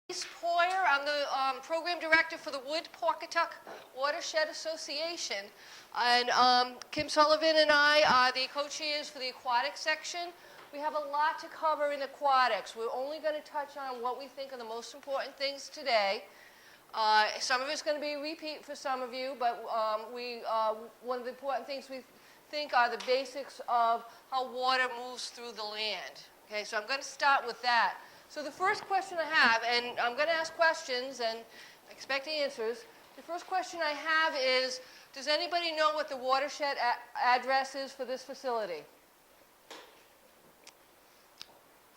Poyer. I'm the program director for the Wood-Pawcatuck Watershed Association. And Kim Sullivan and I are the co-chairs for the aquatics section. We have a lot to cover in aquatics. We're only going to touch on what we think are the most important things today. Some of it's going to be a repeat for some of you, but one of the important things we think are the basics of how water moves through the land. Okay, so I'm going to start with that. So the first question I have, and I'm going to ask questions and expect answers. The first question I have is, does anybody know what the watershed address is for this facility?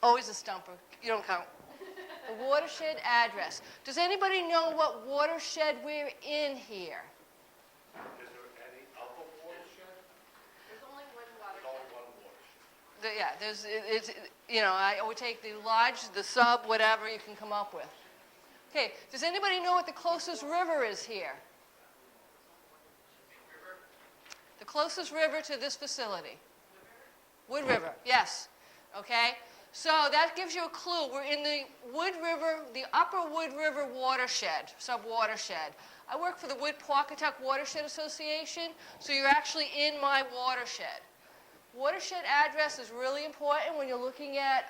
Always a stumper. You don't count. The watershed address. Does anybody know what watershed we're in here? Is there any other watershed? There's only one There's watershed. only one watershed. Yeah, I would take the large, the sub, whatever you can come up with. Okay, does anybody know what the closest river is here? The closest river to this facility? Wood River, yes. Okay, so that gives you a clue. We're in the Wood River, the upper Wood River watershed, sub-watershed. I work for the Wood-Pawcatuck Watershed Association, so you're actually in my watershed. Watershed address is really important when you're looking at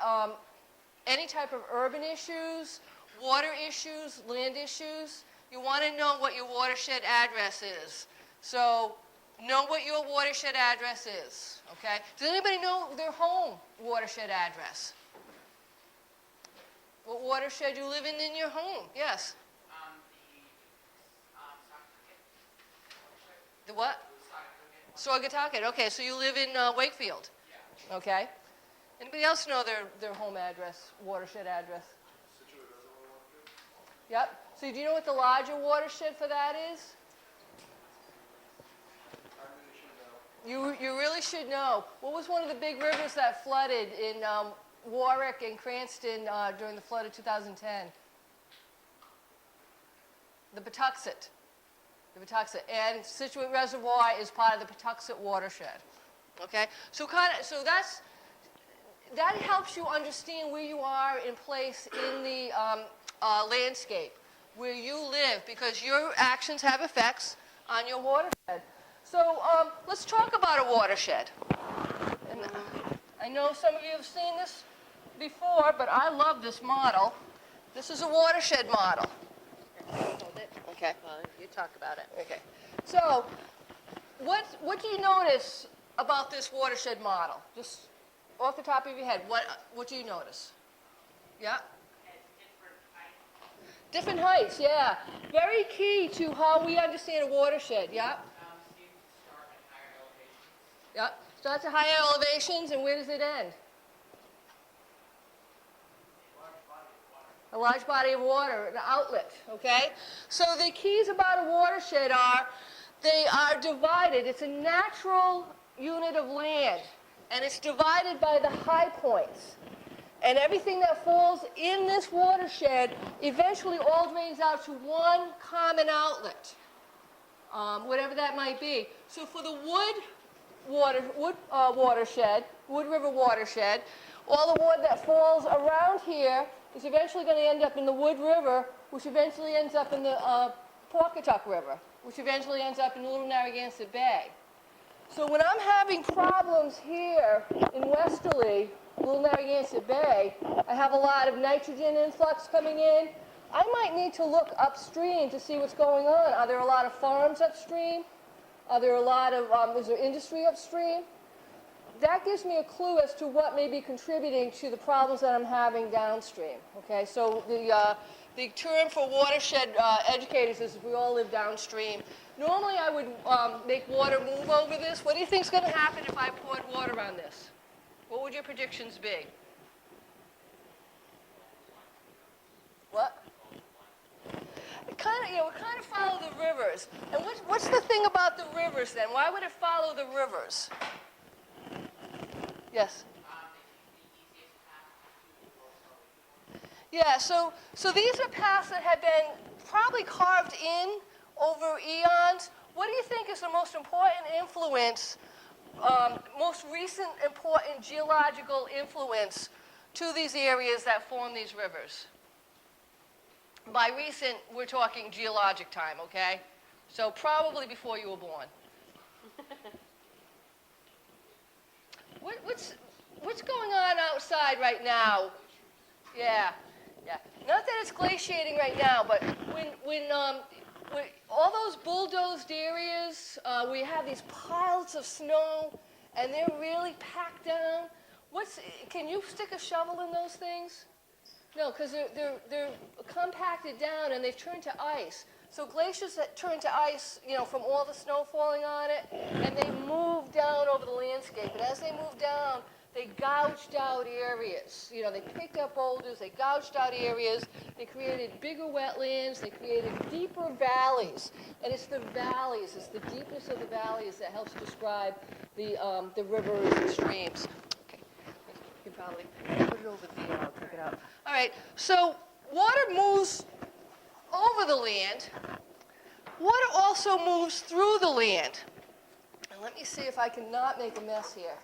any type of urban issues, water issues, land issues. You want to know what your watershed address is. So know what your watershed address is, okay? Does anybody know their home watershed address? What watershed you live in your home? Yes. The what? Saugatucket. Okay, so you live in Wakefield. Yeah. Okay. Anybody else know their home address, watershed address? Yep. So do you know what the larger watershed for that is? You really should know. What was one of the big rivers that flooded in Warwick and Cranston during the flood of 2010? The Patuxent. The Patuxent. And Situate Reservoir is part of the Patuxent watershed. Okay? So that helps you understand where you are in place in the landscape, where you live, because your actions have effects on your watershed. So let's talk about a watershed. And I know some of you have seen this before, but I love this model. This is a watershed model. Hold it. Okay. Well, you talk about it. Okay. So what do you notice about this watershed model? Just off the top of your head, what do you notice? Yeah? Different heights, yeah. Very key to how we understand a watershed, yeah? Yeah, starts at higher elevations, and where does it end? A large body of water, an outlet, okay? So the keys about a watershed are, they are divided. It's a natural unit of land, and it's divided by the high points. And everything that falls in this watershed eventually all drains out to one common outlet, whatever that might be. So for the Wood River watershed, all the wood that falls around here is eventually going to end up in the Wood River, which eventually ends up in the Pawcatuck River, which eventually ends up in Little Narragansett Bay. So when I'm having problems here in Westerly, Little Narragansett Bay, I have a lot of nitrogen influx coming in. I might need to look upstream to see what's going on. Are there a lot of farms upstream? Are there a lot of, is there industry upstream? That gives me a clue as to what may be contributing to the problems that I'm having downstream. Okay, so the term for watershed educators is we all live downstream. Normally I would make water move over this. What do you think is going to happen if I poured water on this? What would your predictions be? What? We kind of follow the rivers. And what's the thing about the rivers then? Why would it follow the rivers? Yes? Yeah, so these are paths that have been probably carved in over eons. What do you think is the most important influence, most recent important geological influence to these areas that form these rivers? By recent, we're talking geologic time, okay? So probably before you were born. What's going on outside right now? Yeah, yeah. Not that it's glaciating right now, but when all those bulldozed areas, we have these piles of snow, and they're really packed down. Can you stick a shovel in those things? No, because they're compacted down and they've turned to ice. So glaciers that turn to ice, from all the snow falling on it, and they move down over the landscape. And as they move down, they gouged out areas. They picked up boulders, they gouged out areas, they created bigger wetlands, they created deeper valleys. And it's the valleys, it's the deepness of the valleys that helps describe the rivers and streams. Okay, you can probably put it over there, I'll take it out. All right, so water moves over the land. Water also moves through the land. And let me see if I can not make a mess here.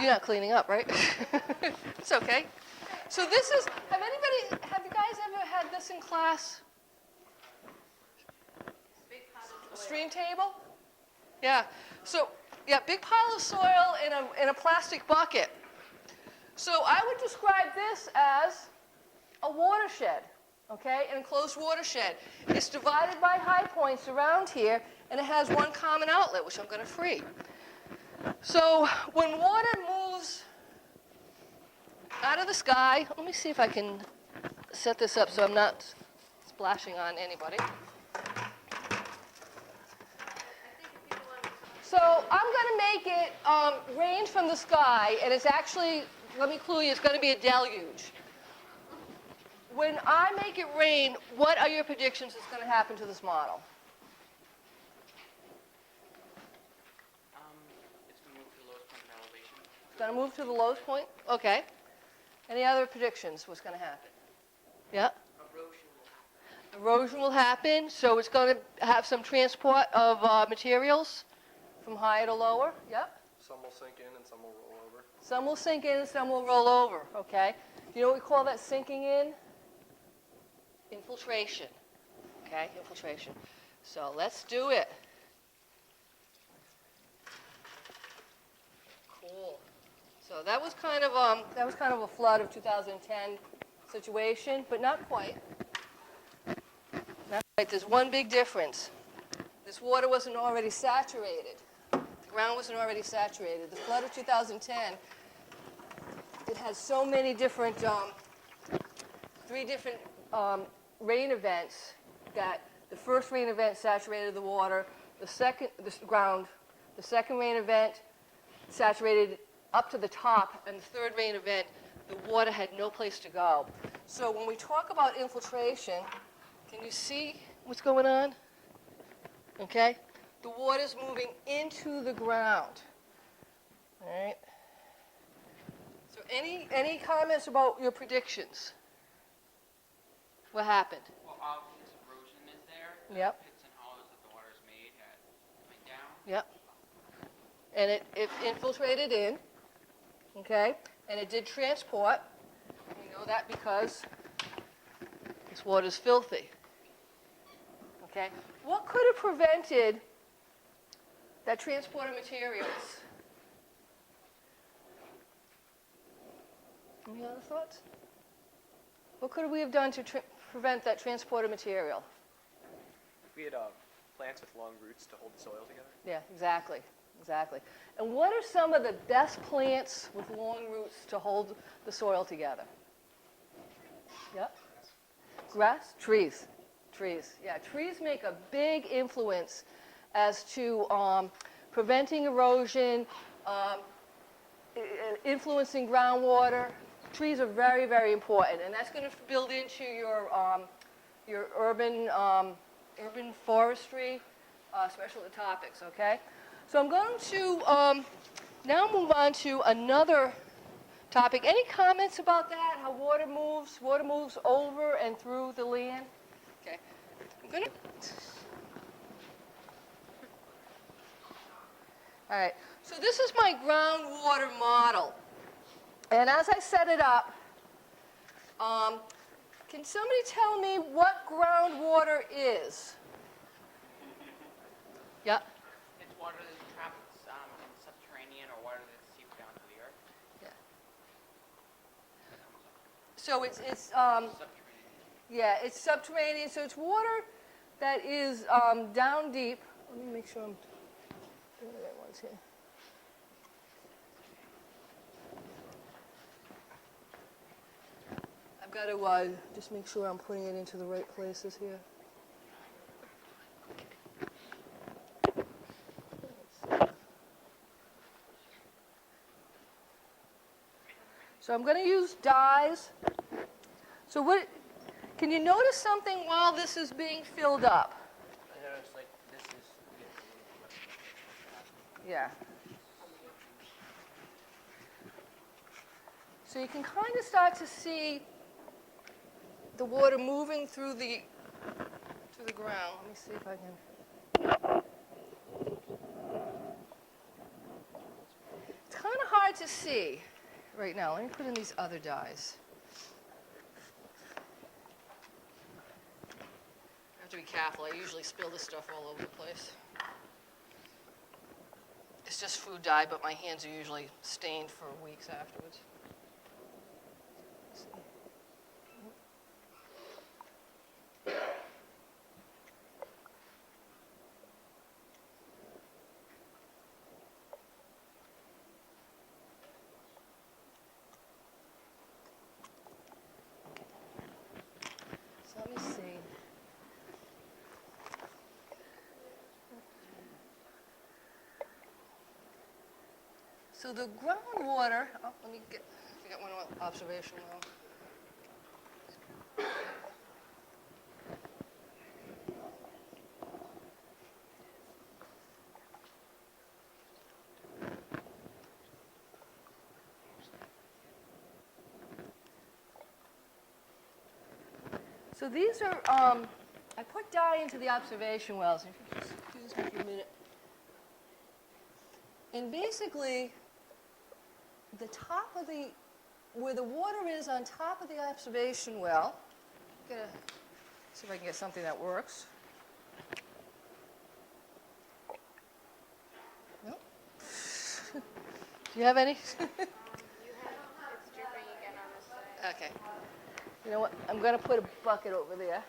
You're not cleaning up, right? It's okay. So this is, have you guys ever had this in class? Stream table? Yeah. So, yeah, big pile of soil in a plastic bucket. So I would describe this as a watershed, okay, an enclosed watershed. It's divided by high points around here, and it has one common outlet, which I'm going to free. So when water moves out of the sky, let me see if I can set this up so I'm not splashing on anybody. So I'm going to make it rain from the sky, and it's actually, let me clue you, it's going to be a deluge. When I make it rain, what are your predictions is going to happen to this model? It's going to move to the lowest point in elevation. It's going to move to the lowest point? Okay. Any other predictions? What's going to happen? Yeah? Erosion will happen, so it's going to have some transport of materials from higher to lower. Yep. Some will sink in and some will roll over. Some will sink in and some will roll over, okay? Do you know what we call that sinking in? Infiltration, okay? Infiltration. So let's do it. Cool. So that was kind of a flood of 2010 situation, but not quite. Not quite. There's one big difference. This water wasn't already saturated. The ground wasn't already saturated. The flood of 2010, it has so many different, 3 different rain events that the first rain event saturated the water, the second rain event saturated up to the top, and the third rain event, the water had no place to go. So when we talk about infiltration, can you see what's going on? Okay? The water's moving into the ground. All right? So any comments about your predictions? What happened? Well, obviously erosion is there. Yep. Pits and hollows that the water's made went down. Yep. And it infiltrated in, okay? And it did transport. We know that because this water's filthy. Okay? What could have prevented that transport of materials? Any other thoughts? What could we have done to prevent that transport of material? If we had plants with long roots to hold the soil together. Yeah, exactly, exactly. And what are some of the best plants with long roots to hold the soil together? Yep. Grass? Trees. Trees. Yeah, trees make a big influence as to preventing erosion, influencing groundwater. Trees are very, very important, and that's going to build into your urban forestry specialty topics, okay? So I'm going to now move on to another topic. Any comments about that, how water moves? Water moves over and through the land? Okay. I'm going to... All right. So this is my groundwater model. And as I set it up, can somebody tell me what groundwater is? Yeah. It's water that's trapped in subterranean or water that's seeped down to the earth. Yeah. So it's Subterranean. yeah, it's subterranean. So it's water that is down deep. Let me make sure I'm doing the right ones here. I've got to just make sure I'm putting it into the right places here. So I'm going to use dyes. So what, can you notice something while this is being filled up? I noticed like this is. Yeah. So you can kind of start to see the water moving through the ground. Let me see if I can. It's kind of hard to see right now. Let me put in these other dyes. I have to be careful. I usually spill this stuff all over the place. It's just food dye, but my hands are usually stained for weeks afterwards. Let's see. So let me see. So the groundwater, oh, let me get, I got one observation well. So these are, I put dye into the observation wells. If you just excuse me for a minute. And basically, the top of the, where the water is on top of the observation well, gonna see if I can get something that works. No? Do you have any? It's dripping again on this side. Okay. You know what? I'm going to put a bucket over there.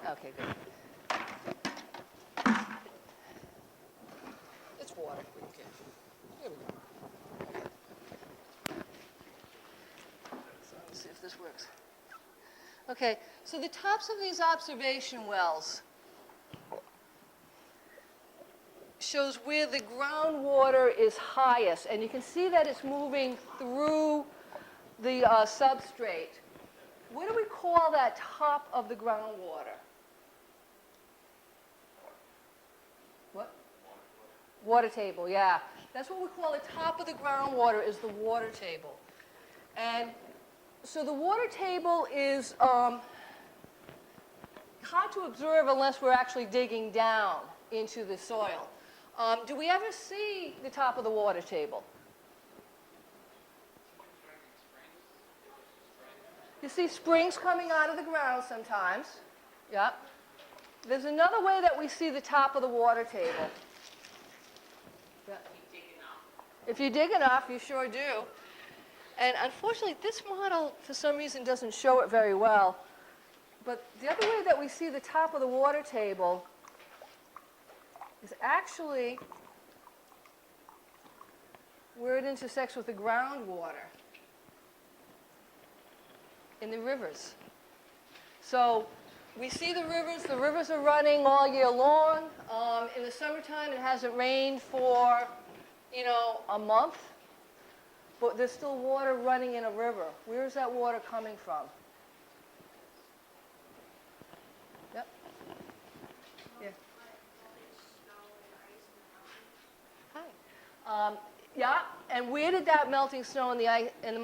Okay, good. It's water. Okay. Here we go. So let me see if this works. Okay, so the tops of these observation wells shows where the groundwater is highest, and you can see that it's moving through the substrate. What do we call that top of the groundwater? What? Water table, yeah. That's what we call the top of the groundwater, is the water table. And so the water table is hard to observe unless we're actually digging down into the soil. Do we ever see the top of the water table? You see springs coming out of the ground sometimes. Yeah. There's another way that we see the top of the water table. Yeah. If you dig enough, you sure do. And unfortunately, this model, for some reason, doesn't show it very well. But the other way that we see the top of the water table is actually where it intersects with the groundwater in the rivers. So we see the rivers are running all year long. In the summertime, it hasn't rained for, a month, but there's still water running in a river. Where is that water coming from? Yep. Yeah. Hi. Yeah, and where did that melting snow in the